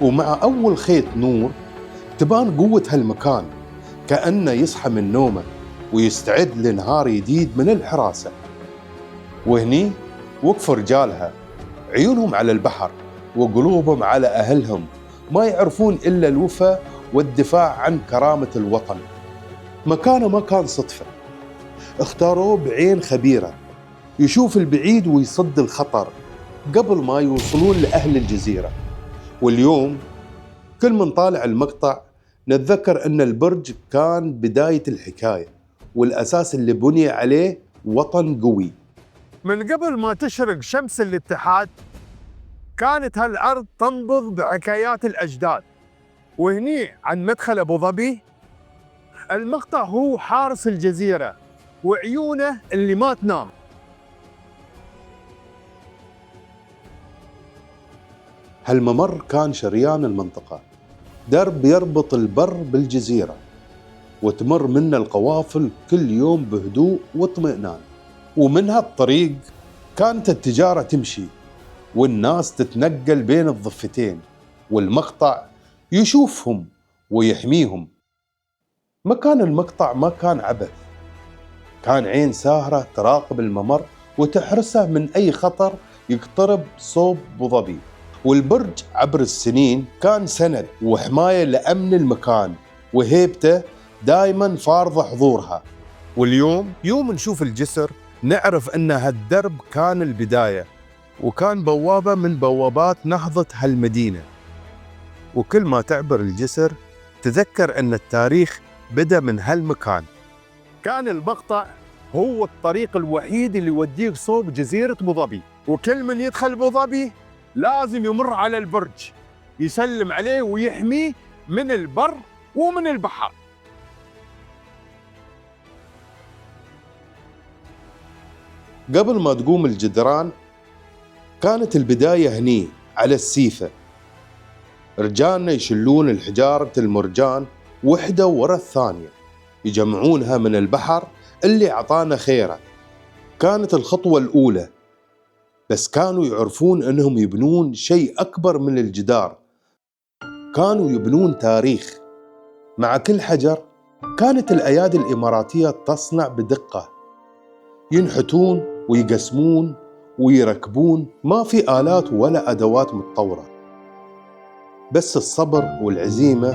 ومع أول خيط نور تبان قوة هالمكان، كأنه يصحى من نومه ويستعد لنهار جديد من الحراسة. وهني وقفوا رجالها، عيونهم على البحر وقلوبهم على أهلهم، ما يعرفون إلا الوفا والدفاع عن كرامة الوطن. مكانه ما كان صدفة، اختاروه بعين خبيرة، يشوف البعيد ويصد الخطر قبل ما يوصلون لأهل الجزيرة. واليوم كل من طالع المقطع نتذكر أن البرج كان بداية الحكاية والأساس اللي بني عليه وطن قوي. من قبل ما تشرق شمس الاتحاد كانت هالأرض تنبض بحكايات الأجداد. وهني عن مدخل أبو ظبي المقطع هو حارس الجزيرة وعيونه اللي ما تنام. هالممر كان شريان المنطقة، درب يربط البر بالجزيرة، وتمر منه القوافل كل يوم بهدوء واطمئنان. ومن هالطريق كانت التجارة تمشي والناس تتنقل بين الضفتين، والمقطع يشوفهم ويحميهم. مكان المقطع ما كان عبث، كان عين ساهرة تراقب الممر وتحرسه من أي خطر يقترب صوب أبو ظبي. والبرج عبر السنين كان سند وحماية لأمن المكان، وهيبته دايما فارضة حضورها. واليوم يوم نشوف الجسر نعرف أن هالدرب كان البداية، وكان بوابة من بوابات نهضة هالمدينة. وكل ما تعبر الجسر تذكر أن التاريخ بدأ من هالمكان. كان المقطع هو الطريق الوحيد اللي يوديك صوب جزيرة أبو ظبي، وكل من يدخل أبو ظبي لازم يمر على البرج يسلم عليه ويحميه من البر ومن البحر. قبل ما تقوم الجدران كانت البداية هني على السيفة، رجالنا يشلون الحجارة المرجان وحدة ورا الثانية، يجمعونها من البحر اللي عطانا خيره. كانت الخطوة الأولى، بس كانوا يعرفون أنهم يبنون شيء أكبر من الجدار، كانوا يبنون تاريخ. مع كل حجر كانت الأيادي الإماراتية تصنع بدقة، ينحتون ويقسمون ويركبون، ما في آلات ولا أدوات متطورة، بس الصبر والعزيمة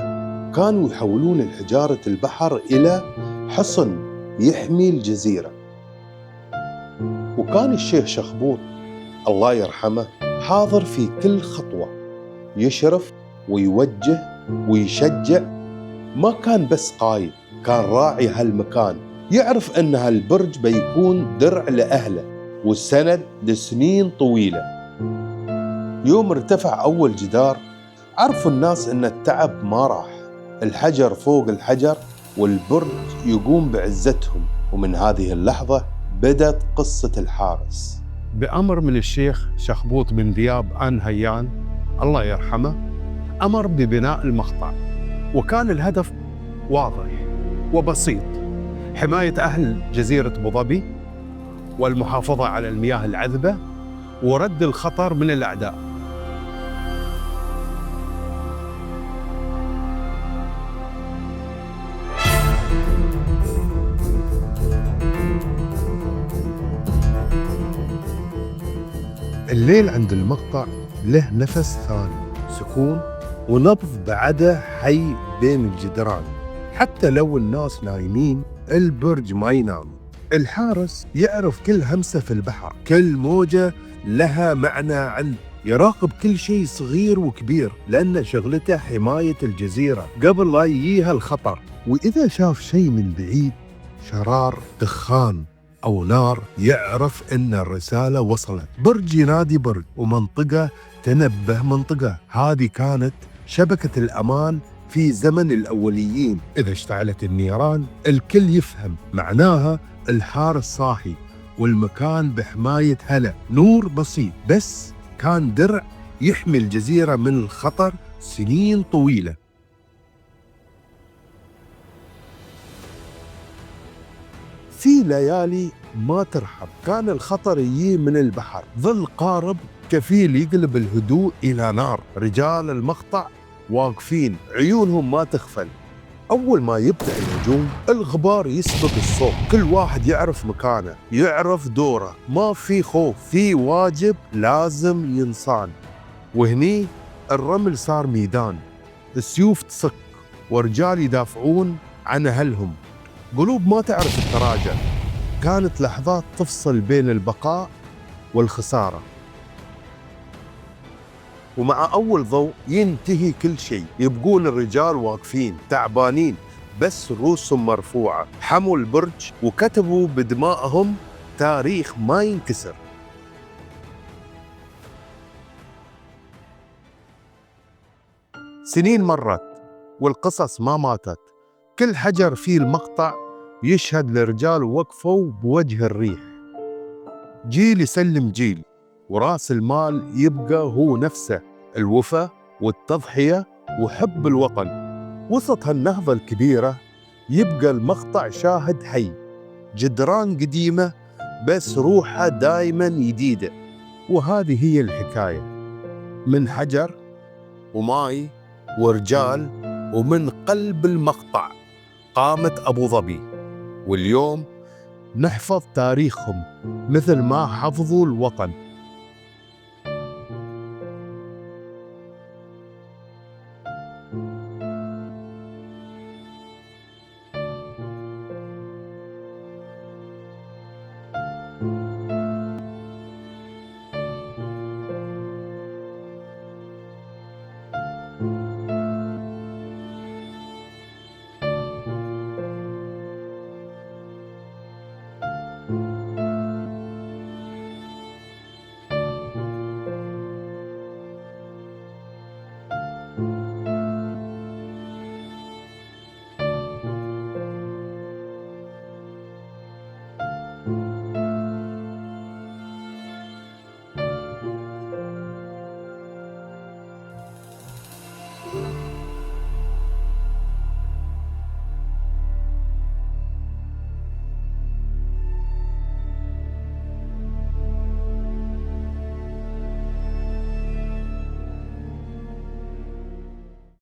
كانوا يحولون الحجارة البحر إلى حصن يحمي الجزيرة. وكان الشيخ شخبوط الله يرحمه حاضر في كل خطوة، يشرف ويوجه ويشجع. ما كان بس قايد، كان راعي هالمكان، يعرف أن هالبرج بيكون درع لأهله والسند لسنين طويلة. يوم ارتفع أول جدار عرفوا الناس أن التعب ما راح، الحجر فوق الحجر والبرج يقوم بعزتهم. ومن هذه اللحظة بدأت قصة الحارس. بأمر من الشيخ شخبوط بن ذياب آل نهيان الله يرحمه، أمر ببناء المقطع، وكان الهدف واضح وبسيط: حماية أهل جزيرة أبو ظبي والمحافظة على المياه العذبة ورد الخطر من الأعداء. الليل عند المقطع له نفس ثاني، سكون ونبض بعده حي بين الجدران. حتى لو الناس نايمين البرج ما ينام. الحارس يعرف كل همسة في البحر، كل موجة لها معنى عنده، يراقب كل شيء صغير وكبير، لأن شغلته حماية الجزيرة قبل لا يجيها الخطر. وإذا شاف شيء من بعيد، شرار، دخان أو نار، يعرف أن الرسالة وصلت. برج ينادي برج، ومنطقة تنبه منطقة. هذه كانت شبكة الأمان في زمن الأوليين. إذا اشتعلت النيران الكل يفهم معناها الحارس صاحي والمكان بحماية هلا. نور بسيط بس كان درع يحمي الجزيرة من الخطر سنين طويلة. في ليالي ما ترحب كان الخطر يجي من البحر، ظل قارب كفيل يقلب الهدوء إلى نار. رجال المقطع واقفين عيونهم ما تغفل. أول ما يبدأ الهجوم الغبار يسبق الصوت، كل واحد يعرف مكانه، يعرف دوره، ما في خوف، في واجب لازم ينصان. وهني الرمل صار ميدان، السيوف تصك ورجال يدافعون عن أهلهم، قلوب ما تعرف التراجع. كانت لحظات تفصل بين البقاء والخسارة، ومع أول ضوء ينتهي كل شيء. يبقون الرجال واقفين تعبانين بس رؤوسهم مرفوعة، حموا البرج وكتبوا بدمائهم تاريخ ما ينكسر. سنين مرت والقصص ما ماتت، كل حجر في المقطع يشهد لرجال وقفوا بوجه الريح. جيل يسلم جيل، وراس المال يبقى هو نفسه، الوفا والتضحية وحب الوطن. وسط هالنهضة الكبيرة يبقى المقطع شاهد حي، جدران قديمة بس روحها دايما جديدة. وهذه هي الحكاية، من حجر وماي ورجال، ومن قلب المقطع قامت أبو ظبي. واليوم نحفظ تاريخهم مثل ما حفظوا الوطن.